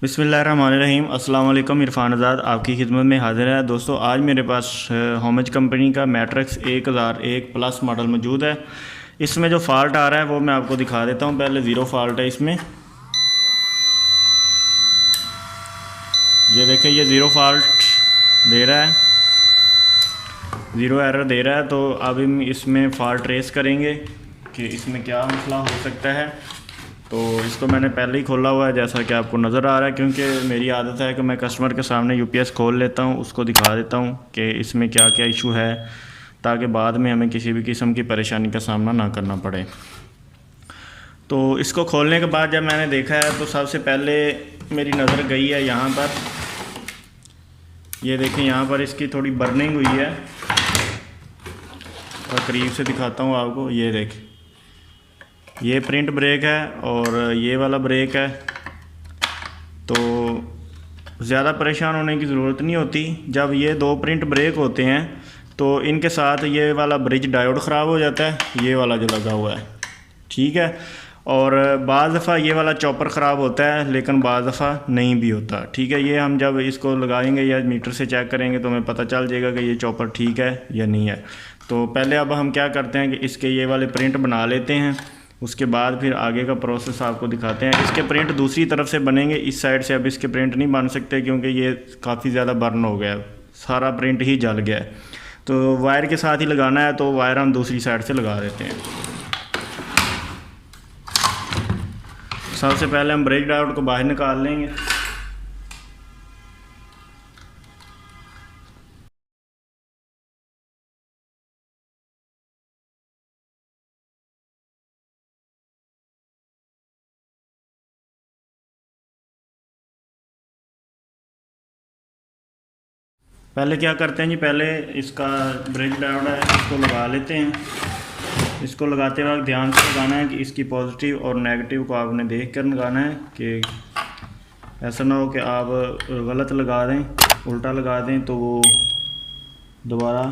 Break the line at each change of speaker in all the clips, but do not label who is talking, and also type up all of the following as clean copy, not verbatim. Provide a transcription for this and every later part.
बिस्मिल्लाहिर्रहमानिर्रहीम। अस्सलाम वालेकुम। इरफान आज़ाद आपकी खिदमत में हाज़िर है। दोस्तों, आज मेरे पास होमज कंपनी का मैट्रिक्स 1001 प्लस मॉडल मौजूद है। इसमें जो फ़ाल्ट आ रहा है वो मैं आपको दिखा देता हूँ। पहले ज़ीरो फ़ाल्ट है इसमें, ये देखें, ये ज़ीरो फ़ाल्ट दे रहा है, ज़ीरो एरर दे रहा है। तो अब हम इसमें फ़ाल्ट ट्रेस करेंगे कि इसमें क्या मसला हो सकता है। तो इसको मैंने पहले ही खोला हुआ है, जैसा कि आपको नज़र आ रहा है, क्योंकि मेरी आदत है कि मैं कस्टमर के सामने यूपीएस खोल लेता हूँ, उसको दिखा देता हूँ कि इसमें क्या क्या इशू है, ताकि बाद में हमें किसी भी किस्म की परेशानी का सामना ना करना पड़े। तो इसको खोलने के बाद जब मैंने देखा है तो सबसे पहले मेरी नज़र गई है यहाँ पर, ये देखें, यहाँ पर इसकी थोड़ी बर्निंग हुई है। और करीब से दिखाता हूँ आपको, ये देखें, ये प्रिंट ब्रेक है और ये वाला ब्रेक है। तो ज़्यादा परेशान होने की ज़रूरत नहीं होती। जब ये दो प्रिंट ब्रेक होते हैं तो इनके साथ ये वाला ब्रिज डायोड ख़राब हो जाता है, ये वाला जो लगा हुआ है, ठीक है। और बाज़ दफ़ा ये वाला चॉपर ख़राब होता है, लेकिन बाज़ दफ़ा नहीं भी होता, ठीक है। ये हम जब इसको लगाएंगे या मीटर से चेक करेंगे तो हमें पता चल जाएगा कि ये चॉपर ठीक है या नहीं है। तो पहले अब हम क्या करते हैं कि इसके ये वाले प्रिंट बना लेते हैं, उसके बाद फिर आगे का प्रोसेस आपको दिखाते हैं। इसके प्रिंट दूसरी तरफ से बनेंगे, इस साइड से अब इसके प्रिंट नहीं बन सकते, क्योंकि ये काफ़ी ज़्यादा बर्न हो गया है, सारा प्रिंट ही जल गया है। तो वायर के साथ ही लगाना है, तो वायर हम दूसरी साइड से लगा देते हैं। सबसे पहले हम ब्रेक डायोड को बाहर निकाल लेंगे। पहले क्या करते हैं जी, पहले इसका ब्रेक डायोड है, इसको लगा लेते हैं। इसको लगाते वक्त ध्यान से लगाना है कि इसकी पॉजिटिव और नेगेटिव को आपने देख कर लगाना है, कि ऐसा ना हो कि आप गलत लगा दें, उल्टा लगा दें तो वो दोबारा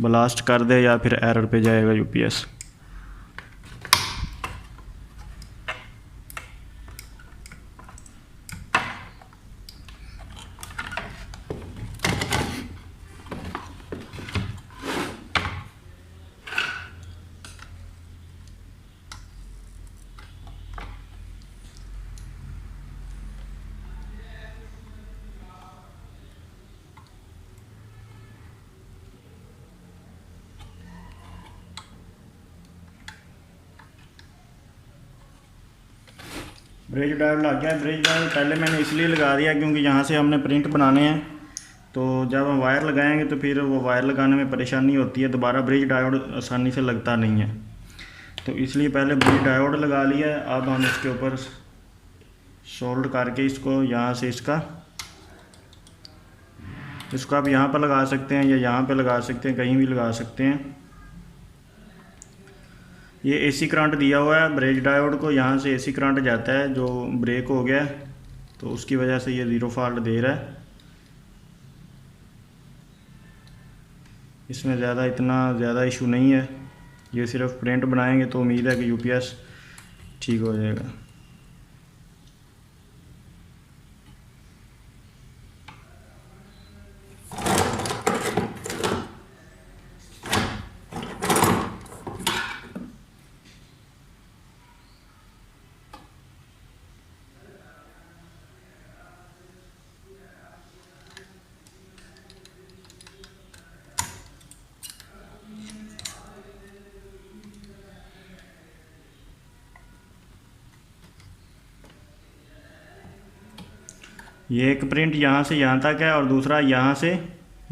ब्लास्ट कर दे या फिर एरर पे जाएगा यूपीएस। ब्रेक डायोड लग गया। ब्रेक डायोड पहले मैंने इसलिए लगा दिया क्योंकि यहाँ से हमने प्रिंट बनाने हैं, तो जब हम वायर लगाएंगे तो फिर वो वायर लगाने में परेशानी होती है, दोबारा ब्रिज डायोड आसानी से लगता नहीं है। तो इसलिए पहले ब्रिज डायोड लगा लिया है। अब हम इसके ऊपर सोल्ड करके इसको यहाँ से इसको आप यहाँ पर लगा सकते हैं या यहाँ पे लगा सकते हैं, कहीं भी लगा सकते हैं। ये एसी करंट दिया हुआ है ब्रेक डायोड को, यहाँ से एसी करंट जाता है जो ब्रेक हो गया है, तो उसकी वजह से ये ज़ीरो फॉल्ट दे रहा है। इसमें इतना ज़्यादा इशू नहीं है, ये सिर्फ प्रिंट बनाएंगे तो उम्मीद है कि यूपीएस ठीक हो जाएगा। ये एक प्रिंट यहाँ से यहाँ तक है और दूसरा यहाँ से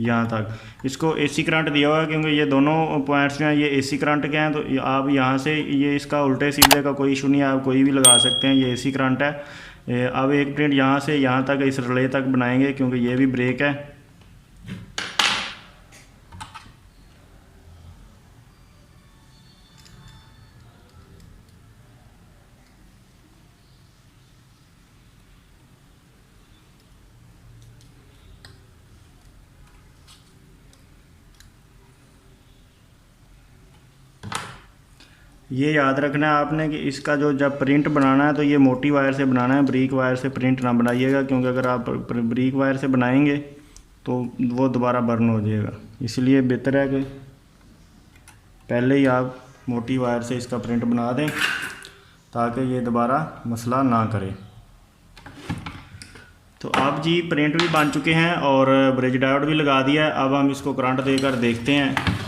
यहाँ तक। इसको एसी करंट दिया हुआ है क्योंकि ये दोनों पॉइंट्स जो हैं ये एसी करंट के हैं। तो आप यहाँ से ये इसका उल्टे सीधे का कोई इशू नहीं है, आप कोई भी लगा सकते हैं, ये एसी करंट है। अब एक प्रिंट यहाँ से यहाँ तक इस रिले तक बनाएंगे क्योंकि ये भी ब्रेक है। ये याद रखना है आपने कि इसका जो जब प्रिंट बनाना है तो ये मोटी वायर से बनाना है, ब्रीक वायर से प्रिंट ना बनाइएगा, क्योंकि अगर आप ब्रीक वायर से बनाएंगे तो वो दोबारा बर्न हो जाएगा। इसलिए बेहतर है कि पहले ही आप मोटी वायर से इसका प्रिंट बना दें ताकि ये दोबारा मसला ना करे। तो अब जी प्रिंट भी बन चुके हैं और ब्रिज डायोड भी लगा दिया है। अब हम इसको करंट देकर देखते हैं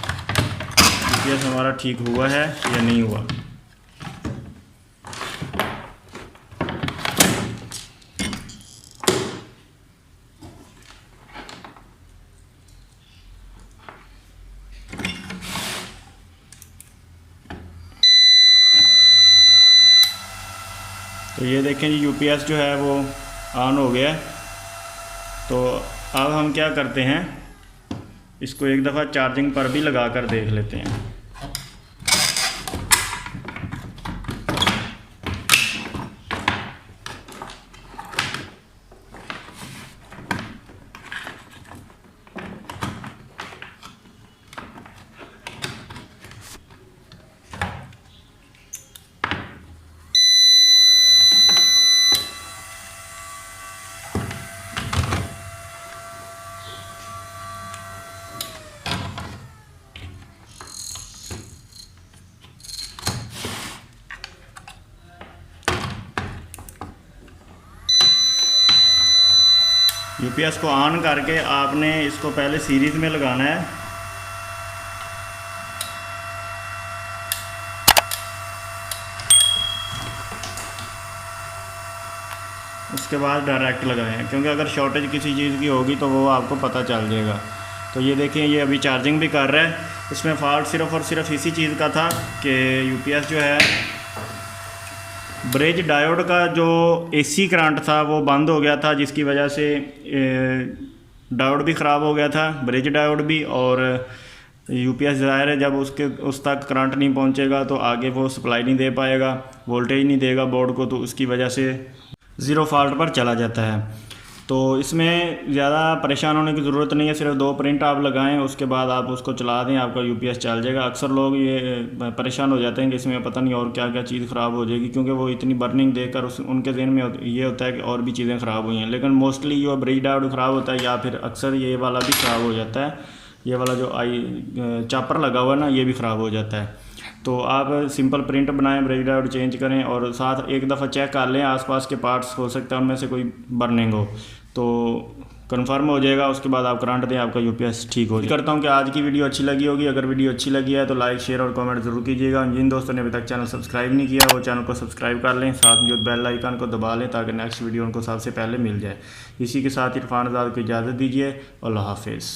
यूपीएस हमारा ठीक हुआ है या नहीं हुआ। तो ये देखें जी यूपीएस जो है वो ऑन हो गया। तो अब हम क्या करते हैं, इसको एक दफ़ा चार्जिंग पर भी लगा कर देख लेते हैं। यूपीएस को ऑन करके आपने इसको पहले सीरीज़ में लगाना है, उसके बाद डायरेक्ट लगाएं, क्योंकि अगर शॉर्टेज किसी चीज़ की होगी तो वो आपको पता चल जाएगा। तो ये देखिए ये अभी चार्जिंग भी कर रहा है। इसमें फ़ॉल्ट सिर्फ़ और सिर्फ इसी चीज़ का था कि यूपीएस जो है ब्रिज डायोड का जो एसी करंट था वो बंद हो गया था, जिसकी वजह से डायोड भी ख़राब हो गया था, ब्रिज डायोड भी। और यूपीएस ज़ाहिर है जब उस तक करंट नहीं पहुंचेगा तो आगे वो सप्लाई नहीं दे पाएगा, वोल्टेज नहीं देगा बोर्ड को, तो उसकी वजह से ज़ीरो फॉल्ट पर चला जाता है। तो इसमें ज़्यादा परेशान होने की ज़रूरत नहीं है, सिर्फ 2 प्रिंट आप लगाएं, उसके बाद आप उसको चला दें, आपका यूपीएस चल जाएगा। अक्सर लोग ये परेशान हो जाते हैं कि इसमें पता नहीं और क्या क्या चीज़ ख़राब हो जाएगी, क्योंकि वो इतनी बर्निंग देकर उनके ज़हन में ये होता है कि और भी चीज़ें ख़राब हुई हैं। लेकिन मोस्टली जो ब्रिज डायोड ख़राब होता है या फिर अक्सर ये वाला भी ख़राब हो जाता है, ये वाला जो चापर लगा हुआ है ना, ये भी ख़राब हो जाता है। तो आप सिंपल प्रिंट बनाएं, ब्रिज डायोड चेंज करें और साथ एक दफ़ा चेक कर लें आसपास के पार्ट्स, हो सकता है उनमें से कोई बर्निंग हो तो कंफर्म हो जाएगा। उसके बाद आप करंट दें, आपका यूपीएस ठीक हो जाएगा। करता हूँ कि आज की वीडियो अच्छी लगी होगी। अगर वीडियो अच्छी लगी है तो लाइक शेयर और कमेंट ज़रूर कीजिएगा। जिन दोस्तों ने अभी तक चैनल सब्सक्राइब नहीं किया वो चैनल को सब्सक्राइब कर लें, साथ में जो बेल आइकन को दबा लें ताकि नेक्स्ट वीडियो उनको सबसे पहले मिल जाए। इसी के साथ इरफान आज़ाद को इजाज़त दीजिए। अल्लाह हाफिज़।